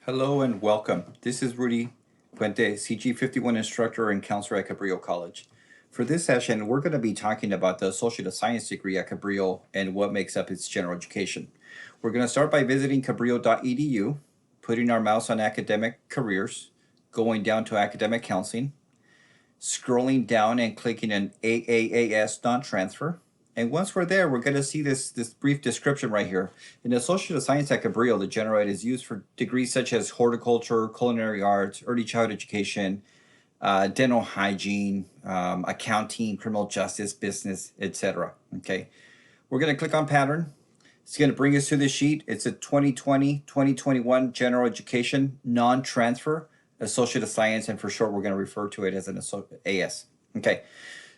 Hello and welcome. This is Rudy Puente, CG51 instructor and counselor at Cabrillo College. For this session, we're going to be talking about the Associate of Science degree at Cabrillo and what makes up its general education. We're going to start by visiting cabrillo.edu, putting our mouse on academic careers, going down to academic counseling, scrolling down and clicking on AAAS non-transfer. And once we're there, we're going to see this brief description right here. In Associate of Science at Cabrillo, the general ed is used for degrees such as horticulture, culinary arts, early childhood education, dental hygiene, accounting, criminal justice, business, etc. Okay, we're going to click on pattern. It's going to bring us to the sheet. It's a 2020-2021 general education non-transfer Associate of Science, and for short, we're going to refer to it as an AS. Okay.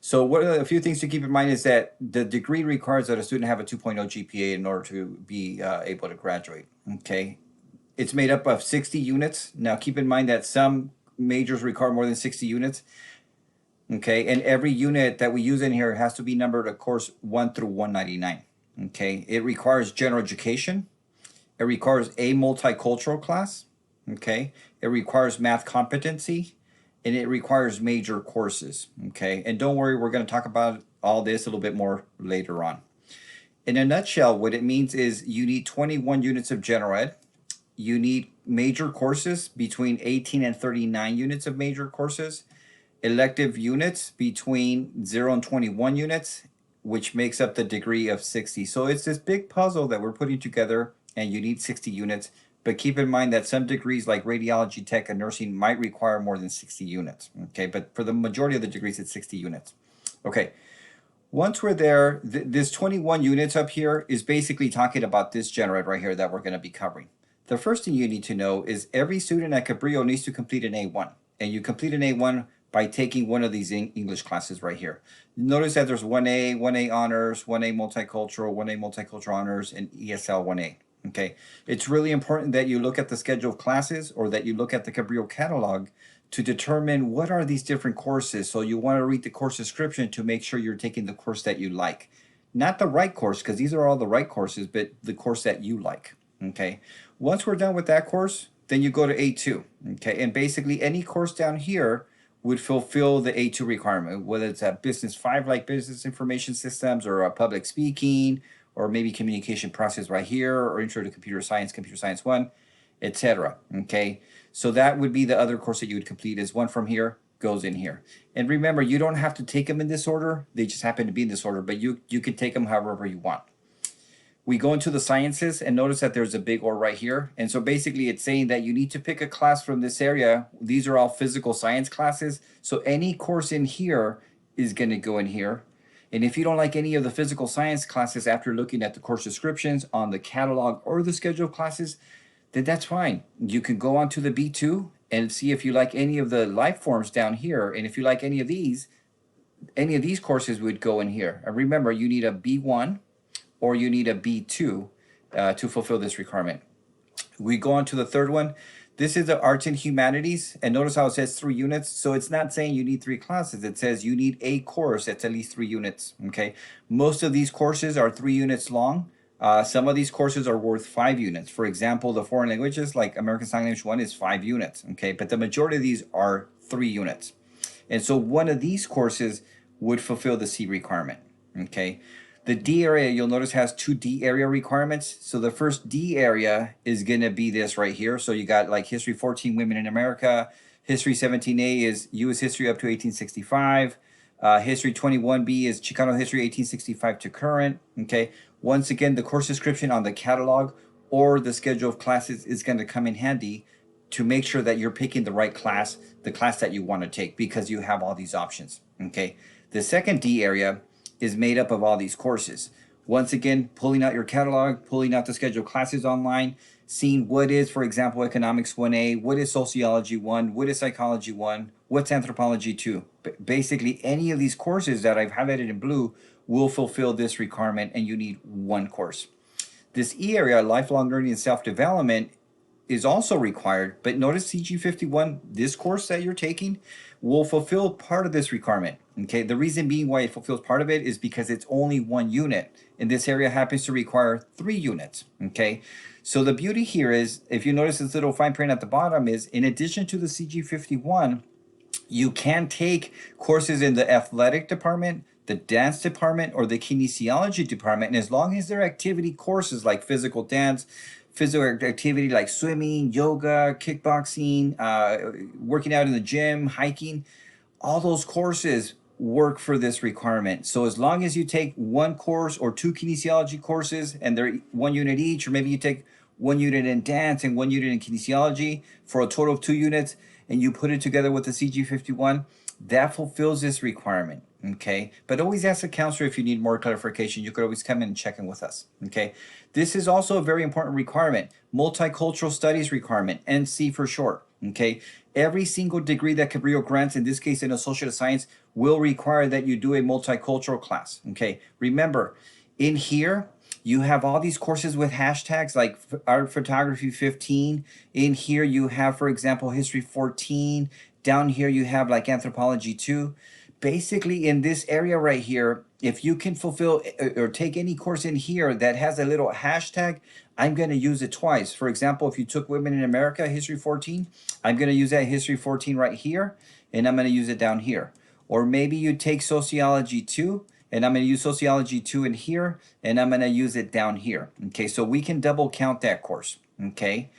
So what are a few things to keep in mind is that the degree requires that a student have a 2.0 GPA in order to be able to graduate. Okay, it's made up of 60 units. Now keep in mind that some majors require more than 60 units. Okay, and every unit that we use in here has to be numbered of course 1 through 199. Okay, it requires general education. It requires a multicultural class. Okay, it requires math competency. And it requires major courses, okay? And don't worry, we're going to talk about all this a little bit more later on. In a nutshell, what it means is you need 21 units of general ed. You need major courses between 18 and 39 units of major courses. Elective units between 0 and 21 units, which makes up the degree of 60. So it's this big puzzle that we're putting together, and you need 60 units. But keep in mind that some degrees like radiology, tech, and nursing might require more than 60 units. Okay, but for the majority of the degrees, it's 60 units. Okay, once we're there, this 21 units up here is basically talking about this general ed right here that we're going to be covering. The first thing you need to know is every student at Cabrillo needs to complete an A1. And you complete an A1 by taking one of these English classes right here. Notice that there's 1A, 1A honors, 1A multicultural, 1A multicultural honors, and ESL 1A. Okay, it's really important that you look at the schedule of classes or that you look at the Cabrillo catalog to determine what are these different courses. So you want to read the course description to make sure you're taking the course that you like. Not the right course, because these are all the right courses, but the course that you like. Okay, once we're done with that course, then you go to A2. Okay, and basically any course down here would fulfill the A2 requirement, whether it's a Business 5 like business information systems or a public speaking, or maybe communication process right here, or intro to computer science 1, etc. Okay, so that would be the other course that you would complete is one from here goes in here. And remember, you don't have to take them in this order. They just happen to be in this order, but you can take them however you want. We go into the sciences and notice that there's a big or right here. And so basically it's saying that you need to pick a class from this area. These are all physical science classes. So any course in here is going to go in here. And if you don't like any of the physical science classes after looking at the course descriptions on the catalog or the schedule of classes, then that's fine. You can go on to the B2 and see if you like any of the life forms down here. And if you like any of these courses would go in here. And remember, you need a B1 or you need a B2 to fulfill this requirement. We go on to the third one. This is the arts and humanities, and notice how it says 3 units. So it's not saying you need 3 classes. It says you need a course that's at least 3 units, okay? Most of these courses are 3 units long. Some of these courses are worth 5 units. For example, the foreign languages, like American Sign Language 1 is 5 units, okay? But the majority of these are 3 units. And so one of these courses would fulfill the C requirement, okay? The D area, you'll notice, has 2 D area requirements. So the first D area is going to be this right here. So you got like History 14, Women in America. History 17A is U.S. History up to 1865. History 21B is Chicano History 1865 to current. Okay. Once again, the course description on the catalog or the schedule of classes is going to come in handy to make sure that you're picking the right class, the class that you want to take, because you have all these options. Okay. The second D area is made up of all these courses. Once again, pulling out your catalog, pulling out the scheduled classes online, seeing what is, for example, economics 1A, what is sociology 1, what is psychology 1, what's anthropology 2. Basically, any of these courses that I've highlighted in blue will fulfill this requirement, and you need 1 course. This E area, lifelong learning and self-development, is also required, but notice CG51, this course that you're taking, will fulfill part of this requirement. Okay, the reason being why it fulfills part of it is because it's only 1 unit, and this area happens to require 3 units. Okay, So the beauty here is, if you notice this little fine print at the bottom, is in addition to the CG51, you can take courses in the athletic department, the dance department, or the kinesiology department. And as long as they're activity courses like physical dance, physical activity like swimming, yoga, kickboxing, working out in the gym, hiking, all those courses work for this requirement. So as long as you take one course or two kinesiology courses and they're 1 unit each, or maybe you take 1 unit in dance and 1 unit in kinesiology for a total of 2 units, and you put it together with the CG51, that fulfills this requirement. Okay, but always ask the counselor if you need more clarification. You could always come in and check in with us. Okay, this is also a very important requirement, multicultural studies requirement, NC for short. Okay, every single degree that Cabrillo grants, in this case in associate of science, will require that you do a multicultural class. Okay, remember, in here you have all these courses with hashtags like art photography 15. In here you have, for example, history 14. Down here you have like anthropology 2. Basically, in this area right here, if you can fulfill or take any course in here that has a little hashtag, I'm going to use it twice. For example, if you took Women in America, History 14, I'm going to use that History 14 right here, and I'm going to use it down here. Or maybe you take Sociology 2, and I'm going to use Sociology 2 in here, and I'm going to use it down here. Okay, so we can double count that course. Okay.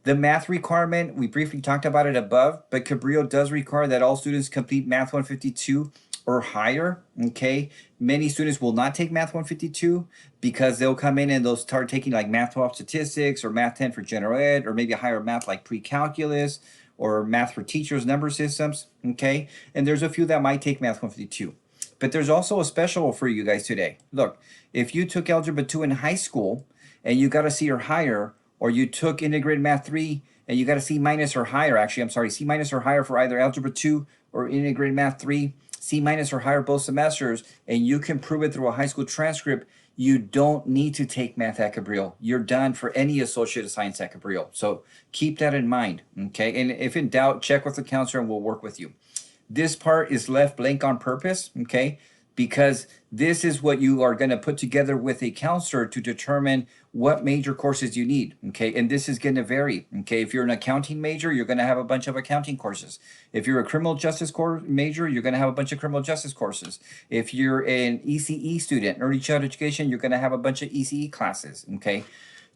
The math requirement, we briefly talked about it above, but Cabrillo does require that all students complete Math 152 or higher, okay? Many students will not take Math 152 because they'll come in and they'll start taking like Math 12 statistics or Math 10 for general ed, or maybe a higher math like pre-calculus or math for teachers, number systems, okay? And there's a few that might take Math 152. But there's also a special for you guys today. Look, if you took Algebra 2 in high school and you got a C or higher, or you took integrated math 3 and you got a C minus or higher, actually, I'm sorry, C minus or higher for either algebra 2 or integrated math 3, C minus or higher both semesters, and you can prove it through a high school transcript, you don't need to take math at Cabrillo. You're done for any associate of science at Cabrillo. So keep that in mind, okay? And if in doubt, check with the counselor and we'll work with you. This part is left blank on purpose, okay? Because this is what you are going to put together with a counselor to determine what major courses you need, okay? And this is going to vary, okay? If you're an accounting major, you're going to have a bunch of accounting courses. If you're a criminal justice major, you're going to have a bunch of criminal justice courses. If you're an ECE student, early childhood education, you're going to have a bunch of ECE classes, okay?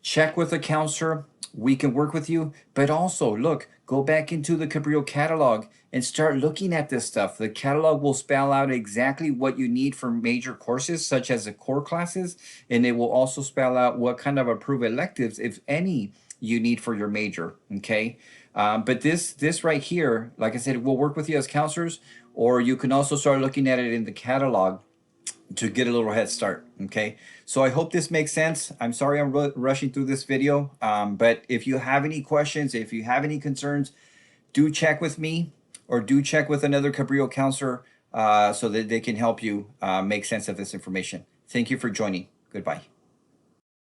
Check with a counselor. We can work with you, but also look, go back into the Cabrillo catalog and start looking at this stuff. The catalog will spell out exactly what you need for major courses, such as the core classes, and it will also spell out what kind of approved electives, if any, you need for your major, okay? But this right here, like I said, we'll work with you as counselors, or you can also start looking at it in the catalog to get a little head start, okay? So I hope this makes sense. I'm sorry I'm rushing through this video, but if you have any questions, if you have any concerns, do check with me or do check with another Cabrillo counselor so that they can help you make sense of this information. Thank you for joining. Goodbye.